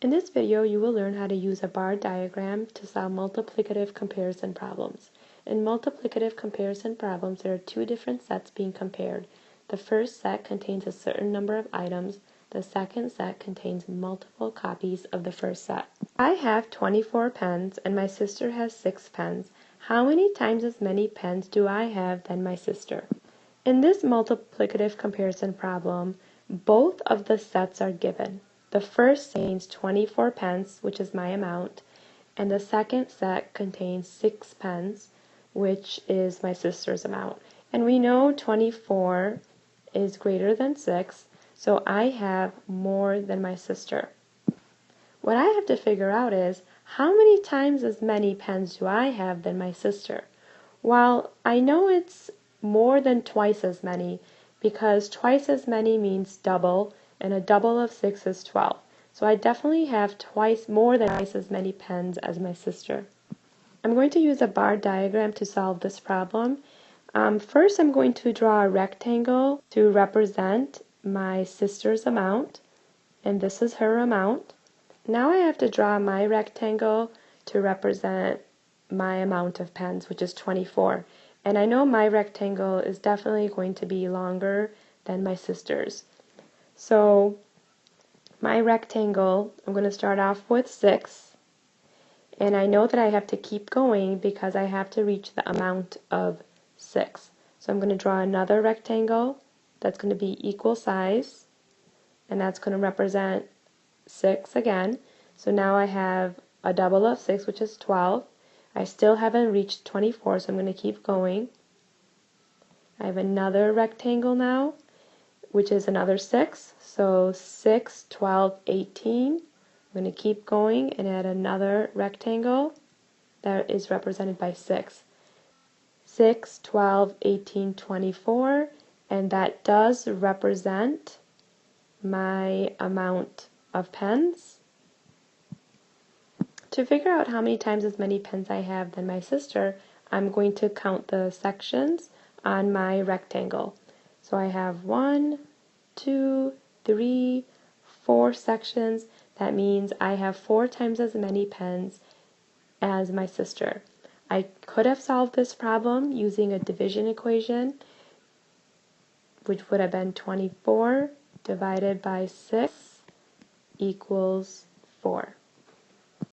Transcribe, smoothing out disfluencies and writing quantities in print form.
In this video, you will learn how to use a bar diagram to solve multiplicative comparison problems. In multiplicative comparison problems, there are two different sets being compared. The first set contains a certain number of items. The second set contains multiple copies of the first set. I have 24 pens and my sister has 6 pens. How many times as many pens do I have than my sister? In this multiplicative comparison problem, both of the sets are given. The first contains 24 pens, which is my amount, and the second set contains 6 pens, which is my sister's amount. And we know 24 is greater than 6, so I have more than my sister. What I have to figure out is, how many times as many pens do I have than my sister? Well, I know it's more than twice as many, because twice as many means double, and a double of 6 is 12. So I definitely have more than twice as many pens as my sister. I'm going to use a bar diagram to solve this problem. First, I'm going to draw a rectangle to represent my sister's amount, and this is her amount. Now I have to draw my rectangle to represent my amount of pens, which is 24. And I know my rectangle is definitely going to be longer than my sister's. So my rectangle, I'm going to start off with 6. And I know that I have to keep going because I have to reach the amount of 6. So I'm going to draw another rectangle that's going to be equal size. And that's going to represent 6 again. So now I have a double of 6, which is 12. I still haven't reached 24, so I'm going to keep going. I have another rectangle now, which is another 6. So 6, 12, 18. I'm going to keep going and add another rectangle that is represented by 6. 6, 12, 18, 24. And that does represent my amount of pens. To figure out how many times as many pens I have than my sister, I'm going to count the sections on my rectangle. So I have 1, 2, 3, 4 sections. That means I have 4 times as many pens as my sister. I could have solved this problem using a division equation, which would have been 24 divided by 6 equals 4.